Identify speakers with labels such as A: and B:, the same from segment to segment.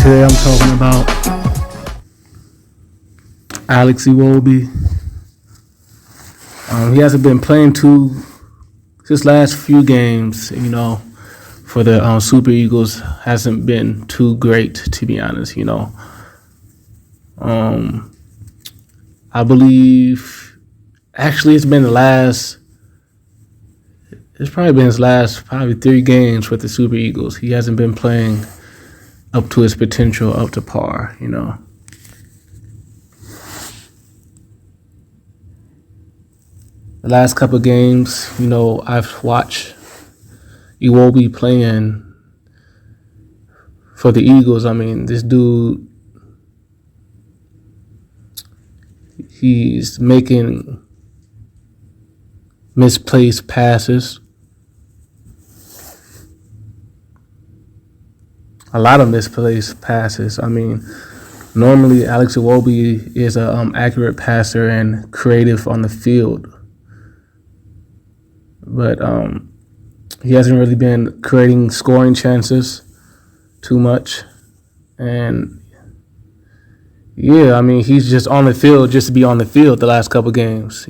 A: Today I'm talking about Alex Iwobi. He hasn't been playing his last few games, for the Super Eagles hasn't been too great, to be honest, I believe, actually it's probably been his last probably 3 games with the Super Eagles. He hasn't been playing up to his potential, up to par, The last couple of games, I've watched Iwobi playing for the Eagles. I mean, this dude, he's making misplaced passes. A lot of misplaced passes. I mean, normally Alex Iwobi is an accurate passer and creative on the field. But he hasn't really been creating scoring chances too much. And yeah, I mean, he's just on the field just to be on the field the last couple games,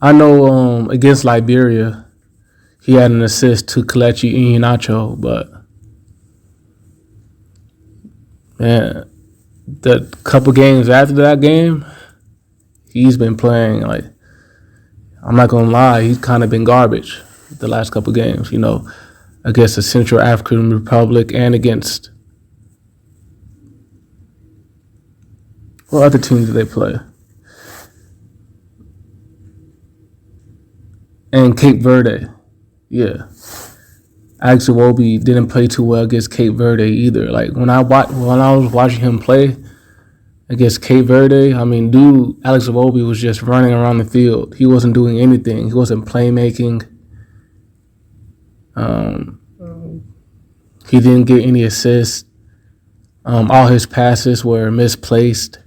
A: I know against Liberia, he had an assist to Kelechi Iheanacho, but man, the couple games after that game, he's been playing like, I'm not gonna lie, he's kind of been garbage the last couple games, against the Central African Republic and against, what other teams did they play? And Cape Verde, yeah. Alex Iwobi didn't play too well against Cape Verde either. Like when I was watching him play against Cape Verde, I mean, Alex Iwobi was just running around the field. He wasn't doing anything. He wasn't playmaking. He didn't get any assists. All his passes were misplaced.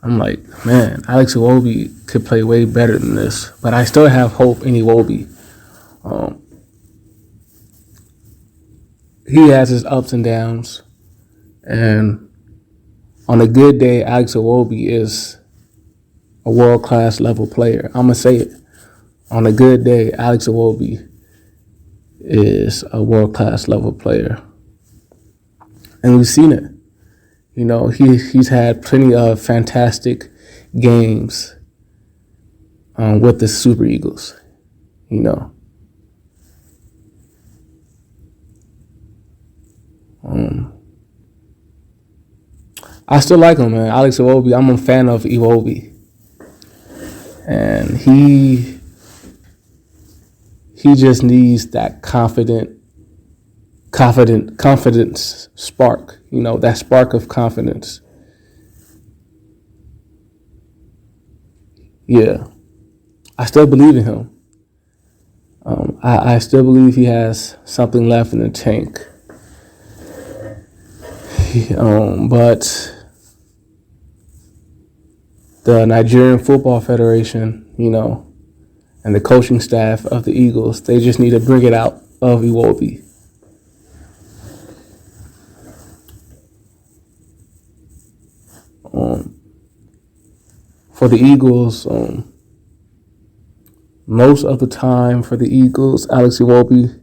A: I'm like, man, Alex Iwobi could play way better than this. But I still have hope in Iwobi. He has his ups and downs. And on a good day, Alex Iwobi is a world-class level player. I'm going to say it. On a good day, Alex Iwobi is a world-class level player. And we've seen it. He's had plenty of fantastic games with the Super Eagles, I still like him, man. Alex Iwobi, I'm a fan of Iwobi. And he just needs that confidence spark, that spark of confidence. Yeah, I still believe in him. I still believe he has something left in the tank. But the Nigerian Football Federation, and the coaching staff of the Eagles, they just need to bring it out of Iwobi. For the Eagles, most of the time for the Eagles, Alex Iwobi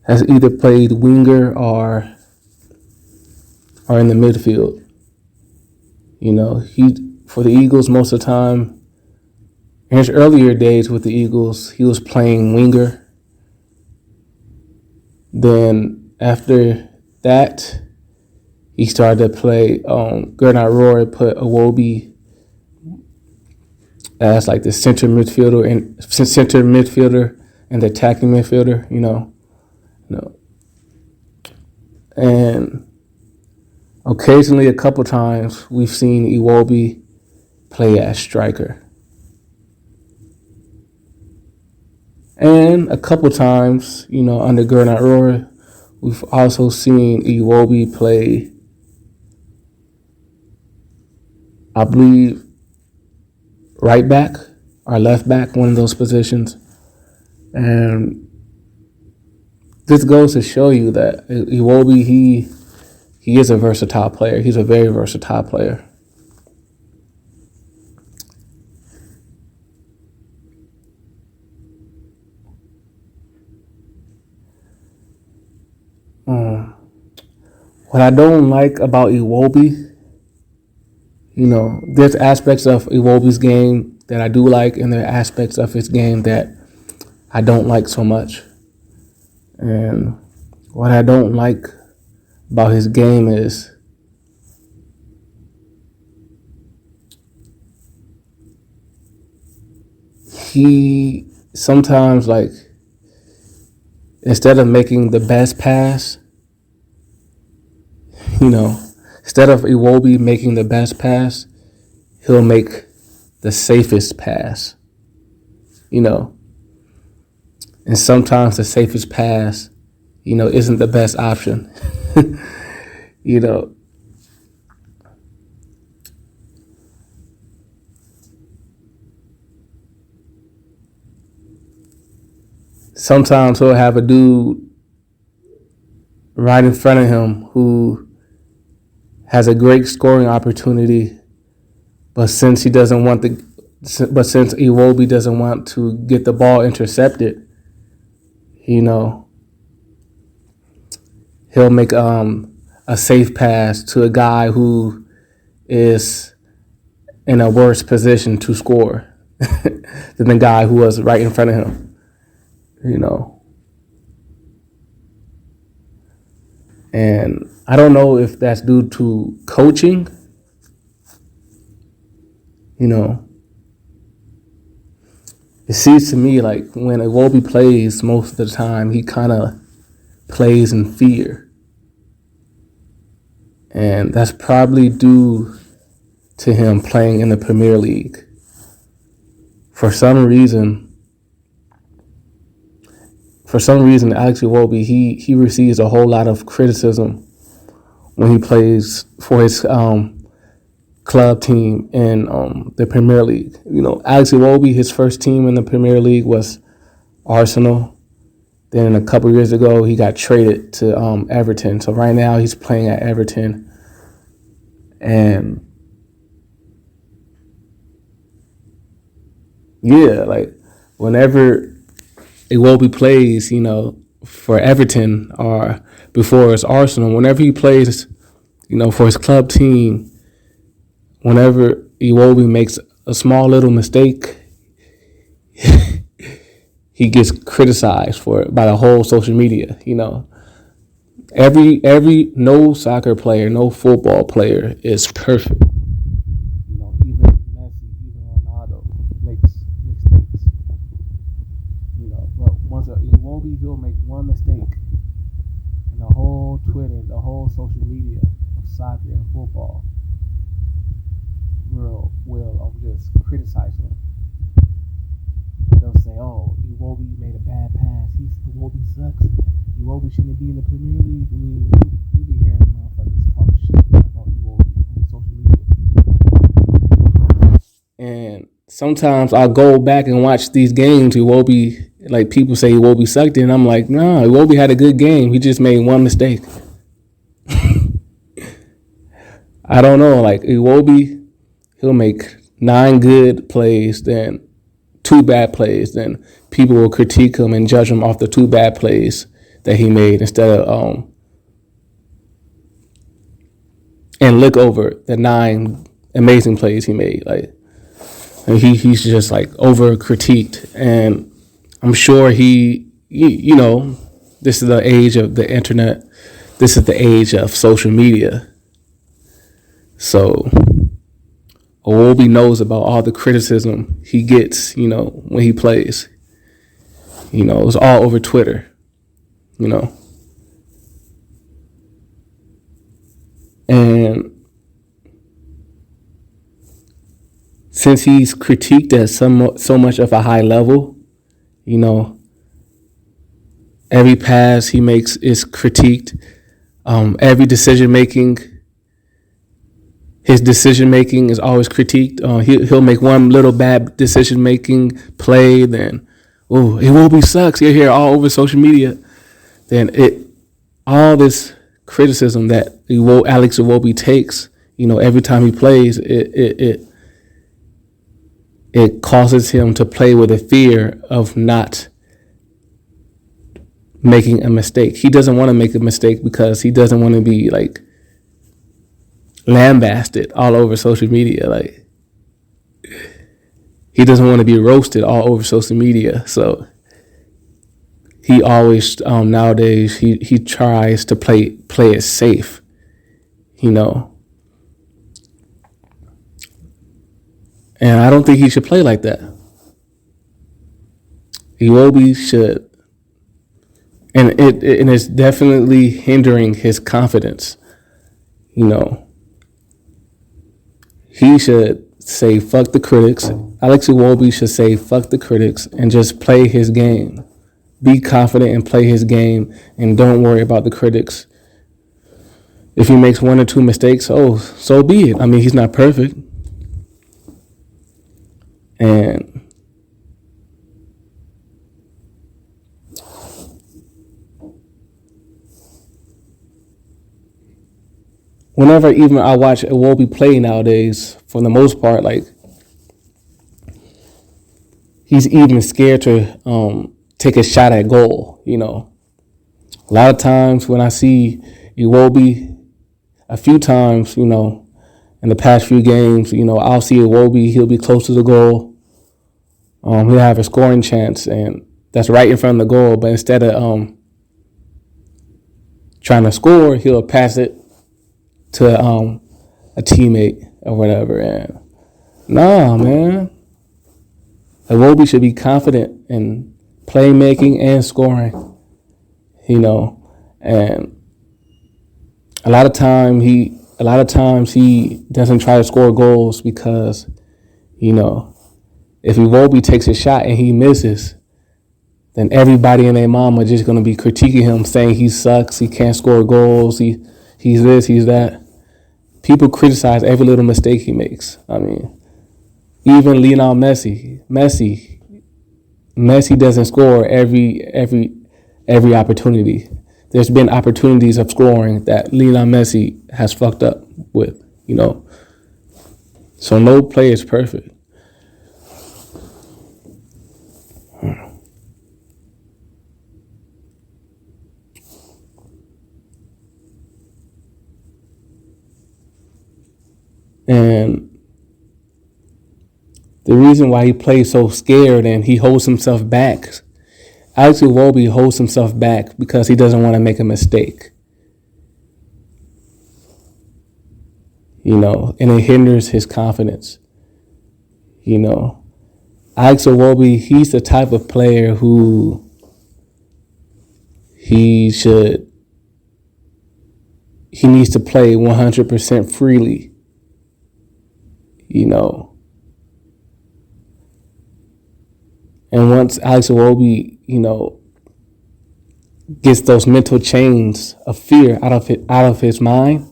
A: has either played winger or in the midfield. For the Eagles, most of the time, in his earlier days with the Eagles, he was playing winger. Then after that, he started to play. Gernot Rohr put Iwobi as like the center midfielder and the attacking midfielder. And occasionally, a couple times, we've seen Iwobi play as striker. And a couple times, under Gernot Rohr, we've also seen Iwobi play, I believe, right back or left back, one of those positions. And this goes to show you that Iwobi, he is a versatile player. He's a very versatile player. What I don't like about Iwobi, there's aspects of Iwobi's game that I do like, and there are aspects of his game that I don't like so much. And what I don't like about his game is he sometimes, like, instead of making the best pass, instead of Iwobi making the best pass, he'll make the safest pass, and sometimes the safest pass, isn't the best option. Sometimes he'll have a dude right in front of him who has a great scoring opportunity, but since Iwobi doesn't want to get the ball intercepted, he'll make a safe pass to a guy who is in a worse position to score than the guy who was right in front of him. And I don't know if that's due to coaching. It seems to me like when Iwobi plays, most of the time he kind of plays in fear. And that's probably due to him playing in the Premier League. For some reason, Alex Iwobi, he receives a whole lot of criticism when he plays for his club team in the Premier League. Alex Iwobi, his first team in the Premier League was Arsenal. Then a couple years ago, he got traded to Everton. So right now, he's playing at Everton. And yeah, like whenever Iwobi plays, for Everton or before it's Arsenal, whenever he plays, for his club team, whenever Iwobi makes a small little mistake, he gets criticized for it by the whole social media. No soccer player, no football player is perfect. Even Messi, even Ronaldo makes mistakes. But once Iwobi, he'll make one mistake, and the whole Twitter, the whole social media of soccer and football will just criticize him. They'll say, "Oh, Iwobi made a bad pass. Iwobi sucks. Iwobi shouldn't be in the Premier League." I mean, you be hearing motherfuckers talk shit about Iwobi on social media. And sometimes I'll go back and watch these games. Iwobi, like people say Iwobi sucked, and I'm like, nah, Iwobi had a good game. He just made one mistake. I don't know, like Iwobi, he'll make 9 good plays, then 2 bad plays, then people will critique him and judge him off the 2 bad plays that he made instead of and look over the 9 amazing plays he made. Like, and he's just like over critiqued, and I'm sure this is the age of the internet. This is the age of social media. So Iwobi knows about all the criticism he gets, when he plays. It's all over Twitter, And since he's critiqued at so much of a high level, every pass he makes is critiqued. Every his decision making is always critiqued. He'll make one little bad decision making play, then oh, Iwobi sucks. You're here all over social media. Then all this criticism that Alex Iwobi takes, every time he plays, it causes him to play with a fear of not making a mistake. He doesn't want to make a mistake because he doesn't want to be like lambasted all over social media. Like, he doesn't want to be roasted all over social media. So he always nowadays he tries to play it safe, And I don't think he should play like that. Iwobi should, and it's definitely hindering his confidence. He should say fuck the critics. Alex Iwobi should say fuck the critics and just play his game. Be confident and play his game, and don't worry about the critics. If he makes one or two mistakes, so be it. I mean, he's not perfect. And whenever even I watch Iwobi play nowadays, for the most part, like, he's even scared to take a shot at goal. A lot of times when I see Iwobi, a few times, in the past few games, I'll see Iwobi, he'll be close to the goal. He'll have a scoring chance, and that's right in front of the goal. But instead of trying to score, he'll pass it to a teammate or whatever. And nah, man, Iwobi should be confident in playmaking and scoring. And a lot of times he doesn't try to score goals because, if Iwobi takes a shot and he misses, then everybody and their mom are just going to be critiquing him, saying he sucks, he can't score goals, he's this, he's that. People criticize every little mistake he makes. I mean, even Lionel Messi doesn't score every opportunity. There's been opportunities of scoring that Lionel Messi has fucked up with, So no player is perfect. And the reason why he plays so scared and he holds himself back, Alex Iwobi holds himself back because he doesn't want to make a mistake. And it hinders his confidence. Alex Iwobi, he's the type of player who he needs to play 100% freely. And once Alex Iwobi, gets those mental chains of fear out of his mind,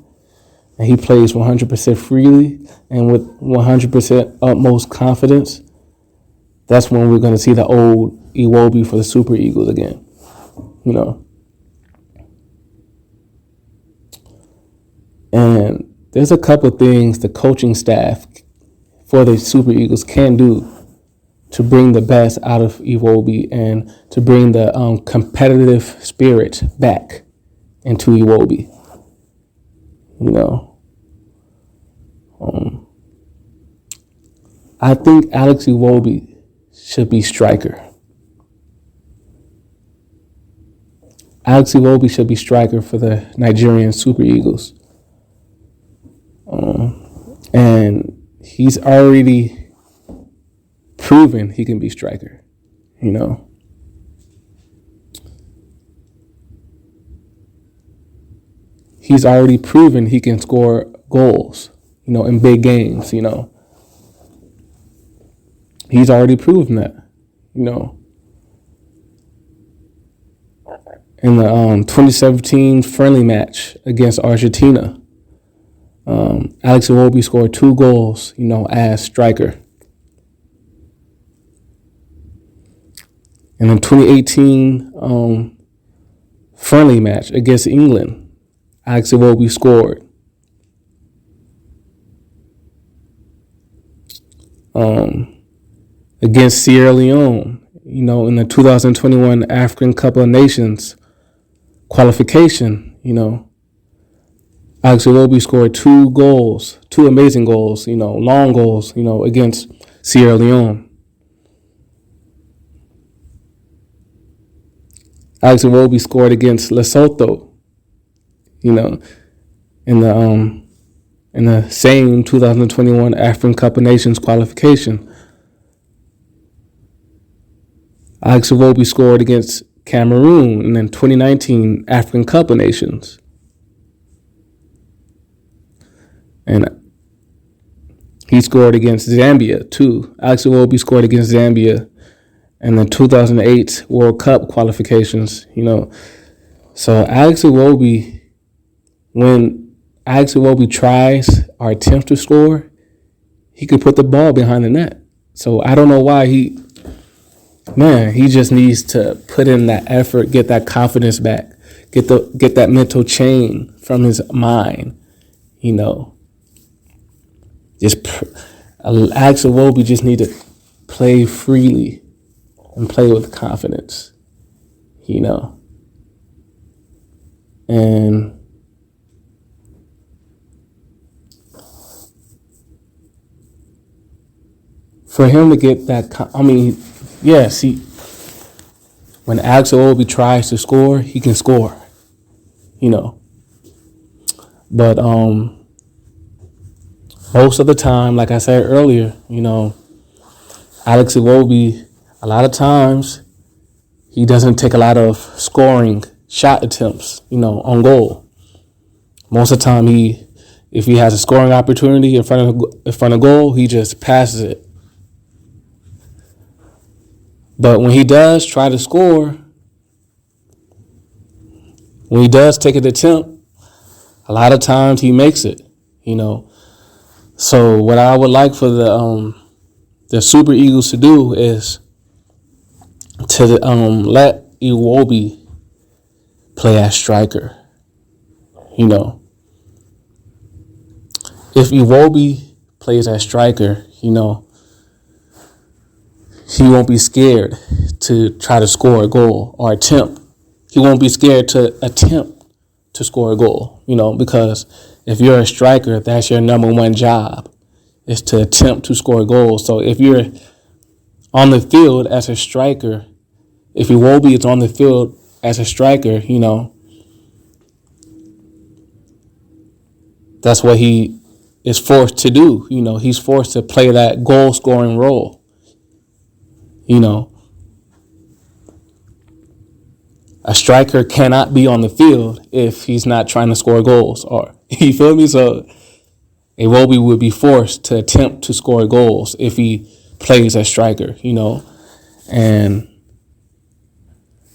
A: and he plays 100% freely and with 100% utmost confidence, that's when we're going to see the old Iwobi for the Super Eagles again. And there's a couple of things the coaching staff for the Super Eagles can do to bring the best out of Iwobi and to bring the competitive spirit back into Iwobi. I think Alex Iwobi should be striker. Alex Iwobi should be striker for the Nigerian Super Eagles. And he's already proven he can be striker, He's already proven he can score goals, in big games, He's already proven that, In the 2017 friendly match against Argentina, Alex Iwobi scored 2 goals, as striker. In the 2018 friendly match against England, Alex Iwobi scored. Against Sierra Leone, in the 2021 African Cup of Nations qualification, Alex Iwobi scored two amazing goals, long goals, against Sierra Leone. Alex Iwobi scored against Lesotho, in the same 2021 African Cup of Nations qualification. Alex Iwobi scored against Cameroon in the 2019 African Cup of Nations. And he scored against Zambia, too. Alex Iwobi scored against Zambia in the 2008 World Cup qualifications, So when Alex Iwobi tries or attempts to score, he can put the ball behind the net. So I don't know why he just needs to put in that effort, get that confidence back, get that mental chain from his mind, Alex Iwobi just need to play freely and play with confidence, and for him to get that, when Alex Iwobi tries to score, he can score, but most of the time, like I said earlier, Alex Iwobi, a lot of times, he doesn't take a lot of scoring shot attempts, on goal. Most of the time, if he has a scoring opportunity in front of goal, he just passes it. But when he does try to score, when he does take an attempt, a lot of times he makes it, So what I would like for the Super Eagles to do is to let Iwobi play as striker. If Iwobi plays as striker, he won't be scared to try to score a goal or attempt. He won't be scared to attempt to score a goal, because if you're a striker, that's your number one job, is to attempt to score goals. So if you're on the field as a striker, if Iwobi is on the field as a striker, that's what he is forced to do. He's forced to play that goal-scoring role. A striker cannot be on the field if he's not trying to score goals. Or you feel me? So Iwobi would be forced to attempt to score goals if he plays as striker. And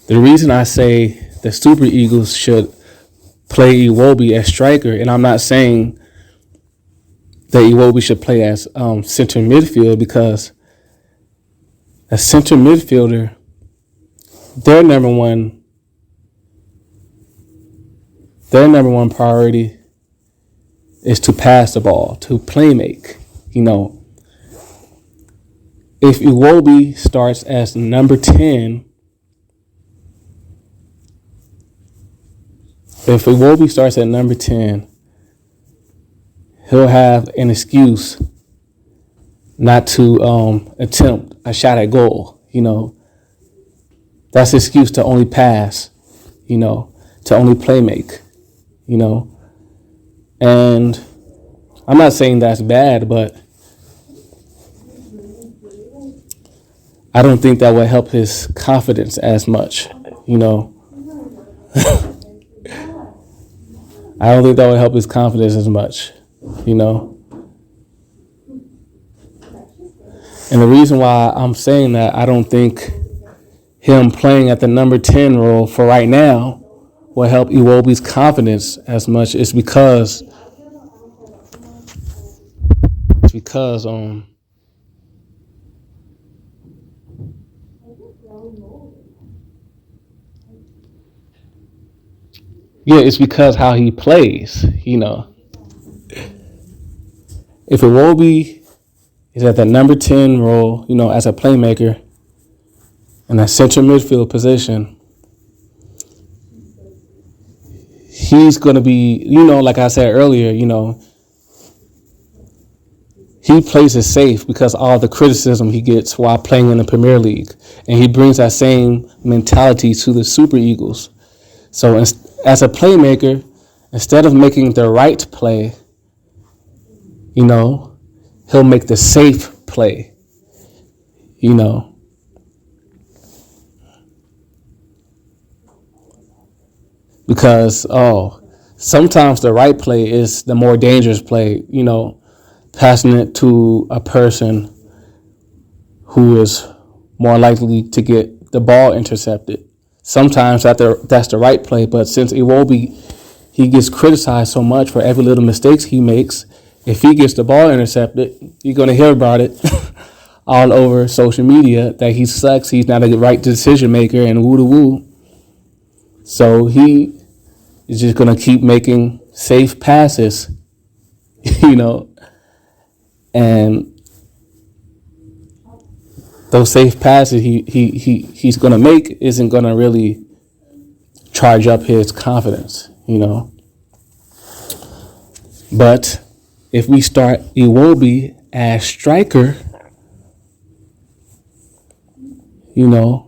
A: the reason I say the Super Eagles should play Iwobi as striker, and I'm not saying that Iwobi should play as center midfield, because a center midfielder, their number one priority is to pass the ball, to play make. If Iwobi starts as number 10, if Iwobi starts at number 10, he'll have an excuse not to attempt a shot at goal. That's an excuse to only pass, to only play make, And I'm not saying that's bad, but I don't think that would help his confidence as much, I don't think that would help his confidence as much, And the reason why I'm saying that I don't think him playing at the number 10 role for right now will help Iwobi's confidence as much is because Yeah, it's because how he plays. If Iwobi is at the number 10 role, as a playmaker in that central midfield position, he's going to be, like I said earlier, he plays it safe because all the criticism he gets while playing in the Premier League. And he brings that same mentality to the Super Eagles. So as a playmaker, instead of making the right play, he'll make the safe play, because, sometimes the right play is the more dangerous play, passing it to a person who is more likely to get the ball intercepted. Sometimes that's the right play, but since Iwobi, he gets criticized so much for every little mistakes he makes, if he gets the ball intercepted, you're going to hear about it all over social media that he sucks, he's not a right decision maker, and woo-to-woo. So he is just going to keep making safe passes, and those safe passes he's going to make isn't going to really charge up his confidence, But if we start Iwobi as striker, he'll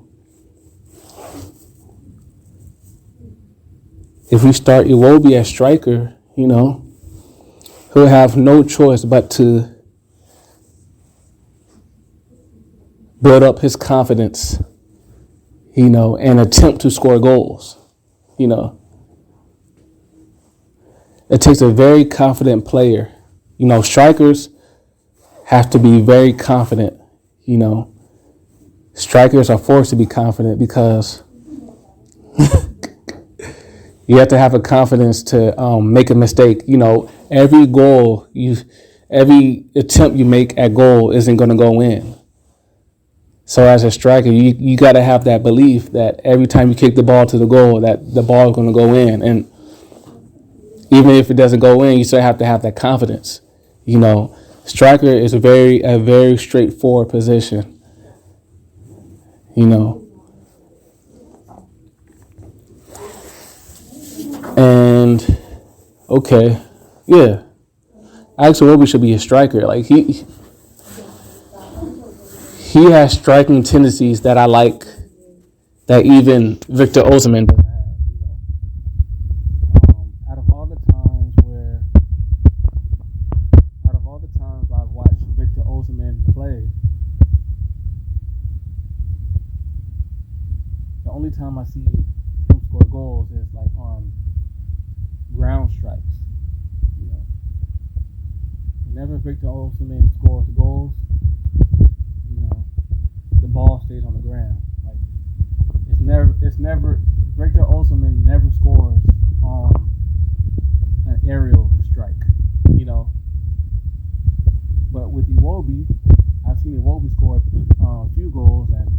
A: have no choice but to build up his confidence, and attempt to score goals, It takes a very confident player. Strikers have to be very confident, Strikers are forced to be confident because you have to have a confidence to make a mistake. Every attempt you make at goal isn't going to go in. So as a striker, you got to have that belief that every time you kick the ball to the goal, that the ball is going to go in. And even if it doesn't go in, you still have to have that confidence. Striker is a very straightforward position. And okay, yeah, Alex Iwobi should be a striker. Like he has striking tendencies that I like, that even Victor Osimhen doesn't have. Out of all the times I've watched Victor Osimhen play, the only time I see him score goals is like on ground strikes. Whenever Victor Osimhen scores goals, the ball stays on the ground. Like it's never Victor Osimhen never scores on an aerial strike, But with Iwobi, I've seen Iwobi score a few goals, and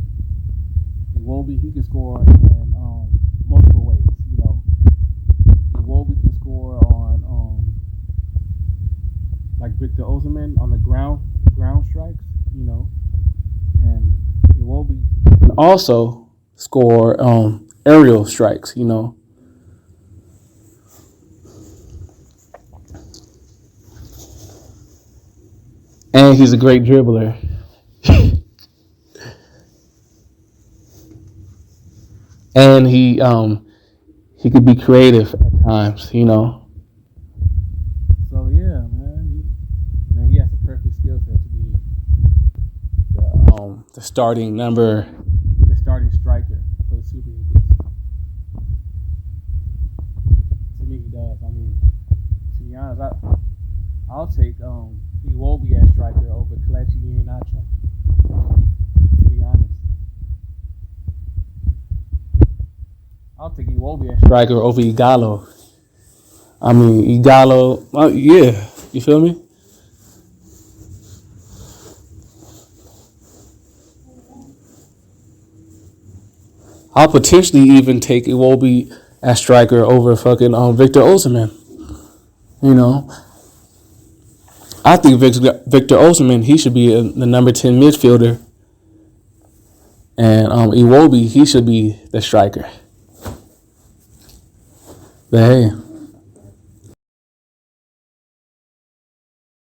A: Iwobi, he can score in multiple ways, Iwobi can score on like Victor Osimhen on the ground strikes, and Iwobi can also score aerial strikes, And he's a great dribbler. And he could be creative at times, So yeah, man, he has the perfect skill set to be the starting striker for the Super Eagles. To me, he does. I mean, to be honest, I'll take Iwobi as striker over Kelechi Iheanacho. To be honest, I'll take Iwobi as striker over Igalo. I mean, Igalo, yeah, you feel me? I'll potentially even take Iwobi at striker over fucking Victor Osimhen. You know, I think Victor Osimhen, he should be the number 10 midfielder, and Iwobi, he should be the striker. But hey.